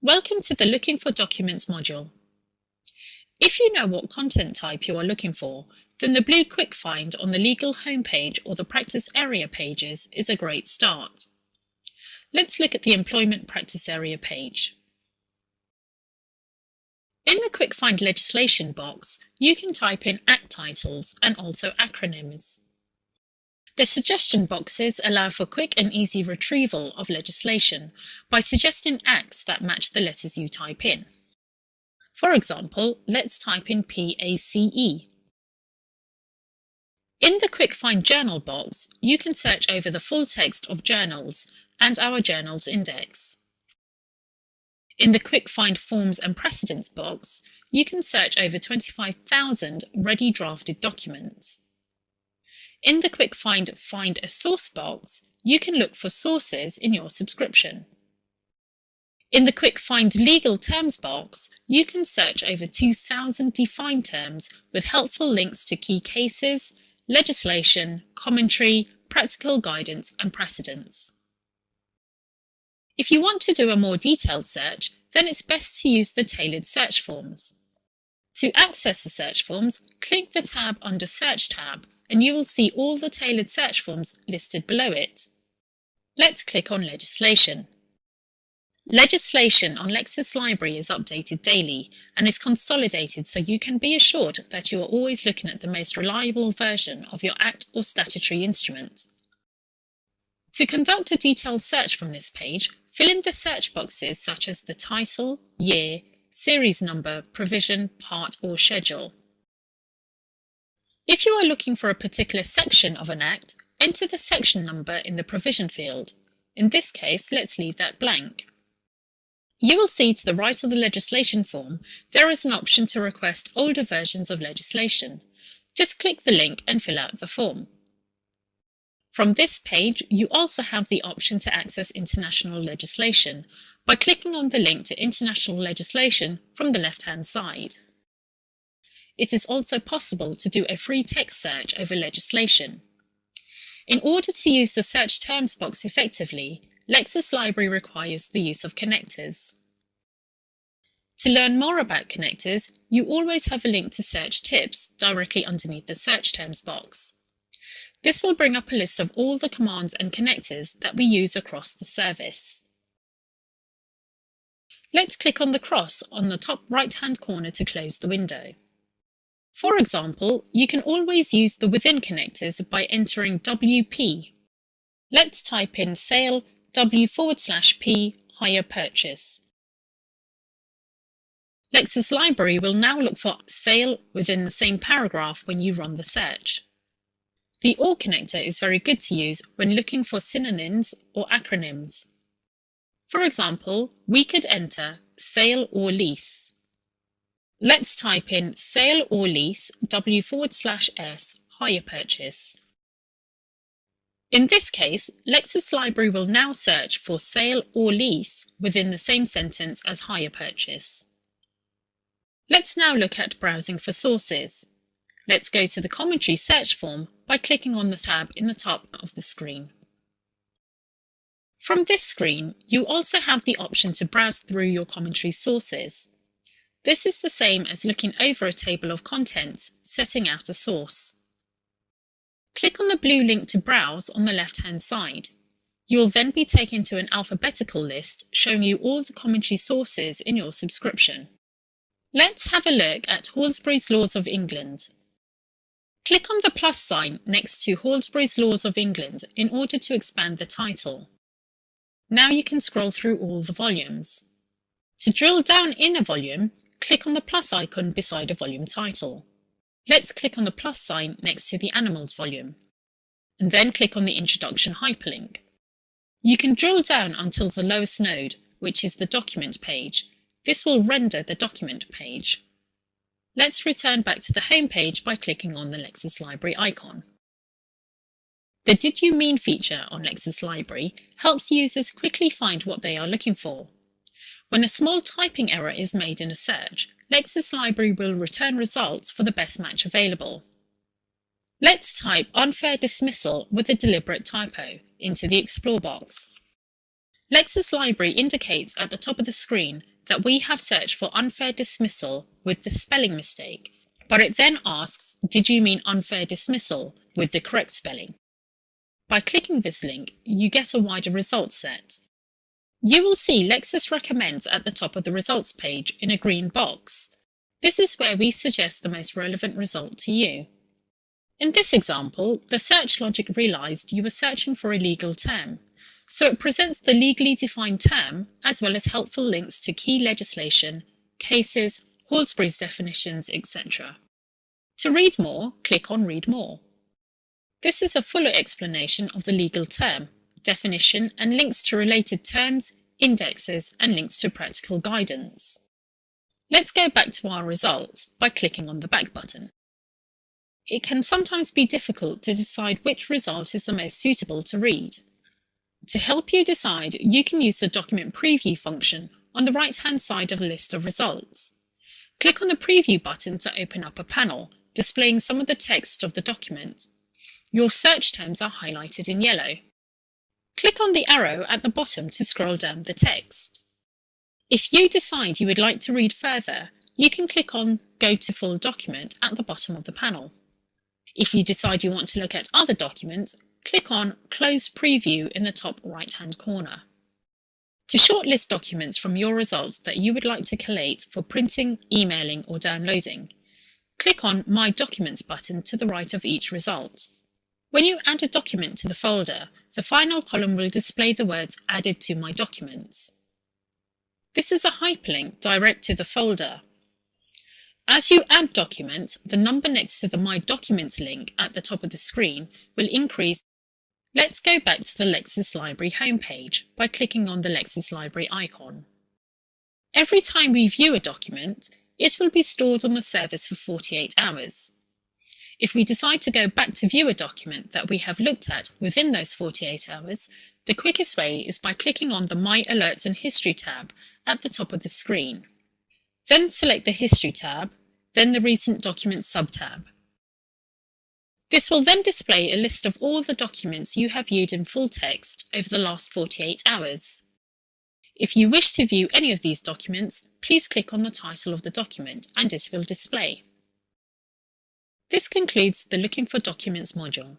Welcome to the Looking for Documents module. If you know what content type you are looking for, then the blue Quick Find on the legal homepage or the practice area pages is a great start. Let's look at the employment practice area page. In the Quick Find legislation box, you can type in Act titles and also acronyms. The suggestion boxes allow for quick and easy retrieval of legislation by suggesting acts that match the letters you type in. For example, let's type in PACE. In the Quick Find Journal box, you can search over the full text of journals and our journals index. In the Quick Find Forms and Precedents box, you can search over 25,000 ready drafted documents. In the Quick Find a Source box, you can look for sources in your subscription. In the Quick Find Legal Terms box, you can search over 2,000 defined terms with helpful links to key cases, legislation, commentary, practical guidance and precedents. If you want to do a more detailed search, then it's best to use the tailored search forms. To access the search forms, click the tab under Search tab and you will see all the tailored search forms listed below it. Let's click on Legislation. Legislation on LexisLibrary is updated daily and is consolidated so you can be assured that you are always looking at the most reliable version of your Act or statutory instrument. To conduct a detailed search from this page, fill in the search boxes such as the title, year, series number, provision, part or schedule. If you are looking for a particular section of an Act, enter the section number in the provision field. In this case, let's leave that blank. You will see to the right of the legislation form, there is an option to request older versions of legislation. Just click the link and fill out the form. From this page, you also have the option to access international legislation by clicking on the link to international legislation from the left-hand side. It is also possible to do a free text search over legislation. In order to use the Search Terms box effectively, LexisLibrary requires the use of connectors. To learn more about connectors, you always have a link to Search Tips directly underneath the Search Terms box. This will bring up a list of all the commands and connectors that we use across the service. Let's click on the cross on the top right-hand corner to close the window. For example, you can always use the within connectors by entering WP. Let's type in sale W/P hire purchase. LexisLibrary will now look for sale within the same paragraph when you run the search. The OR connector is very good to use when looking for synonyms or acronyms. For example, we could enter sale or lease. Let's type in sale or lease W/S hire purchase. In this case, LexisLibrary will now search for sale or lease within the same sentence as hire purchase. Let's now look at browsing for sources. Let's go to the commentary search form by clicking on the tab in the top of the screen. From this screen, you also have the option to browse through your commentary sources. This is the same as looking over a table of contents, setting out a source. Click on the blue link to browse on the left-hand side. You will then be taken to an alphabetical list showing you all the commentary sources in your subscription. Let's have a look at Halsbury's Laws of England. Click on the plus sign next to Halsbury's Laws of England in order to expand the title. Now you can scroll through all the volumes. To drill down in a volume, click on the plus icon beside a volume title. Let's click on the plus sign next to the Animals volume, and then click on the Introduction hyperlink. You can drill down until the lowest node, which is the Document page. This will render the Document page. Let's return back to the home page by clicking on the LexisLibrary icon. The Did You Mean feature on LexisLibrary helps users quickly find what they are looking for. When a small typing error is made in a search, LexisLibrary will return results for the best match available. Let's type unfair dismissal with a deliberate typo into the Explore box. LexisLibrary indicates at the top of the screen that we have searched for unfair dismissal with the spelling mistake, but it then asks, did you mean unfair dismissal with the correct spelling? By clicking this link, you get a wider results set. You will see Lexis recommends at the top of the results page in a green box. This is where we suggest the most relevant result to you. In this example, the search logic realized you were searching for a legal term, so it presents the legally defined term as well as helpful links to key legislation, cases, Halsbury's definitions, etc. To read more, click on Read More. This is a fuller explanation of the legal term, definition, and links to related terms, indexes, and links to practical guidance. Let's go back to our results by clicking on the Back button. It can sometimes be difficult to decide which result is the most suitable to read. To help you decide, you can use the Document Preview function on the right-hand side of the list of results. Click on the Preview button to open up a panel, displaying some of the text of the document. Your search terms are highlighted in yellow. Click on the arrow at the bottom to scroll down the text. If you decide you would like to read further, you can click on Go to Full Document at the bottom of the panel. If you decide you want to look at other documents, click on Close Preview in the top right-hand corner. To shortlist documents from your results that you would like to collate for printing, emailing, or downloading, click on My Documents button to the right of each result. When you add a document to the folder, the final column will display the words Added to My Documents. This is a hyperlink direct to the folder. As you add documents, the number next to the My Documents link at the top of the screen will increase. Let's go back to the LexisLibrary homepage by clicking on the LexisLibrary icon. Every time we view a document, it will be stored on the service for 48 hours. If we decide to go back to view a document that we have looked at within those 48 hours, the quickest way is by clicking on the My Alerts and History tab at the top of the screen. Then select the History tab, then the Recent Documents subtab. This will then display a list of all the documents you have viewed in full text over the last 48 hours. If you wish to view any of these documents, please click on the title of the document and it will display. This concludes the Looking for Documents module.